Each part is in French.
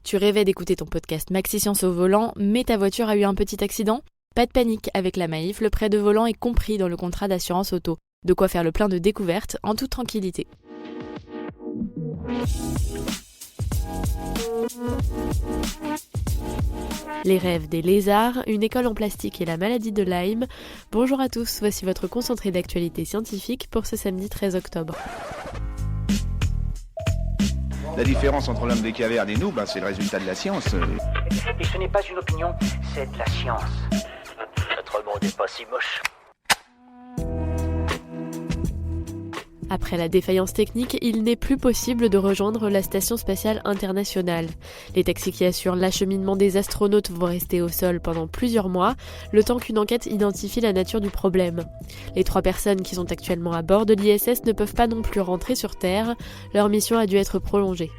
Tu rêvais d'écouter ton podcast Maxi Science au volant, mais ta voiture a eu un petit accident ? Pas de panique, avec la Maïf, le prêt de volant est compris dans le contrat d'assurance auto. De quoi faire le plein de découvertes en toute tranquillité. Les rêves des lézards, une école en plastique et la maladie de Lyme. Bonjour à tous, voici votre concentré d'actualité scientifique pour ce samedi 13 octobre. La différence entre l'homme des cavernes et nous, c'est le résultat de la science. Et ce n'est pas une opinion, c'est de la science. Notre monde n'est pas si moche. Après la défaillance technique, il n'est plus possible de rejoindre la Station spatiale internationale. Les taxis qui assurent l'acheminement des astronautes vont rester au sol pendant plusieurs mois, le temps qu'une enquête identifie la nature du problème. Les 3 personnes qui sont actuellement à bord de l'ISS ne peuvent pas non plus rentrer sur Terre, leur mission a dû être prolongée.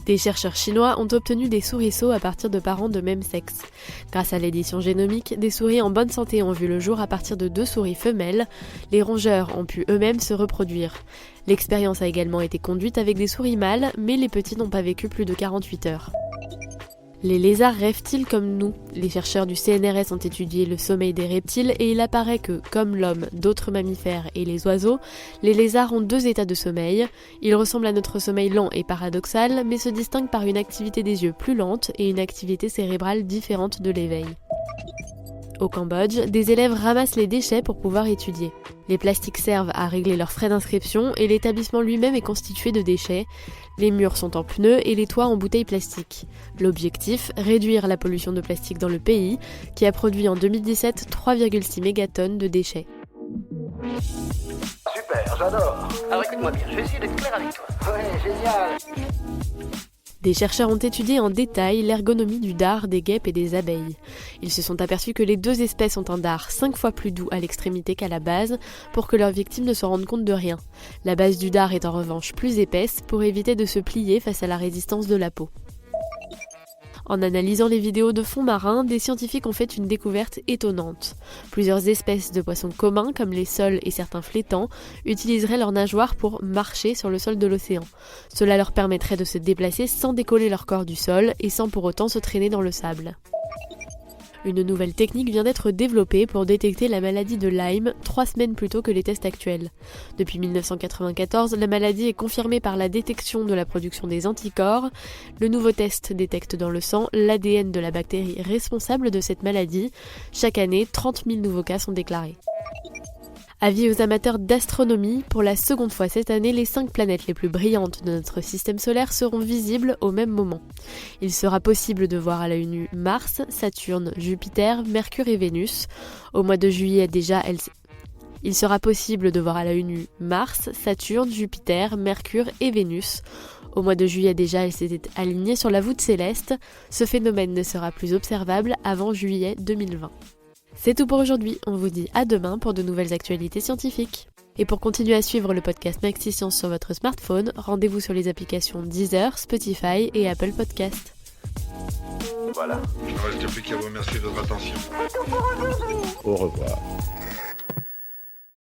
Des chercheurs chinois ont obtenu des souriceaux à partir de parents de même sexe. Grâce à l'édition génomique, des souris en bonne santé ont vu le jour à partir de 2 souris femelles. Les rongeurs ont pu eux-mêmes se reproduire. L'expérience a également été conduite avec des souris mâles, mais les petits n'ont pas vécu plus de 48 heures. Les lézards rêvent-ils comme nous ? Les chercheurs du CNRS ont étudié le sommeil des reptiles et il apparaît que, comme l'homme, d'autres mammifères et les oiseaux, les lézards ont 2 états de sommeil. Ils ressemblent à notre sommeil lent et paradoxal, mais se distinguent par une activité des yeux plus lente et une activité cérébrale différente de l'éveil. Au Cambodge, des élèves ramassent les déchets pour pouvoir étudier. Les plastiques servent à régler leurs frais d'inscription et l'établissement lui-même est constitué de déchets. Les murs sont en pneus et les toits en bouteilles plastiques. L'objectif, réduire la pollution de plastique dans le pays, qui a produit en 2017 3,6 mégatonnes de déchets. Super, j'adore. Alors écoute-moi bien, je vais essayer d'être clair avec toi. Ouais, génial. Des chercheurs ont étudié en détail l'ergonomie du dard des guêpes et des abeilles. Ils se sont aperçus que les 2 espèces ont un dard 5 fois plus doux à l'extrémité qu'à la base pour que leurs victimes ne se rendent compte de rien. La base du dard est en revanche plus épaisse pour éviter de se plier face à la résistance de la peau. En analysant les vidéos de fonds marins, des scientifiques ont fait une découverte étonnante. Plusieurs espèces de poissons communs, comme les sols et certains flétans, utiliseraient leurs nageoires pour marcher sur le sol de l'océan. Cela leur permettrait de se déplacer sans décoller leur corps du sol et sans pour autant se traîner dans le sable. Une nouvelle technique vient d'être développée pour détecter la maladie de Lyme 3 semaines plus tôt que les tests actuels. Depuis 1994, la maladie est confirmée par la détection de la production des anticorps. Le nouveau test détecte dans le sang l'ADN de la bactérie responsable de cette maladie. Chaque année, 30 000 nouveaux cas sont déclarés. Avis aux amateurs d'astronomie, pour la seconde fois cette année, les 5 planètes les plus brillantes de notre système solaire seront visibles au même moment. Il sera possible de voir à l'œil nu Mars, Saturne, Jupiter, Mercure et Vénus. Au mois de juillet déjà, Il sera possible de voir à l'œil nu Mars, Saturne, Jupiter, Mercure et Vénus. Au mois de juillet déjà, elles s'étaient alignées sur la voûte céleste. Ce phénomène ne sera plus observable avant juillet 2020. C'est tout pour aujourd'hui, on vous dit à demain pour de nouvelles actualités scientifiques. Et pour continuer à suivre le podcast Maxi Science sur votre smartphone, rendez-vous sur les applications Deezer, Spotify et Apple Podcast. Voilà. Il ne reste plus qu'à vous remercier de votre attention. Au revoir.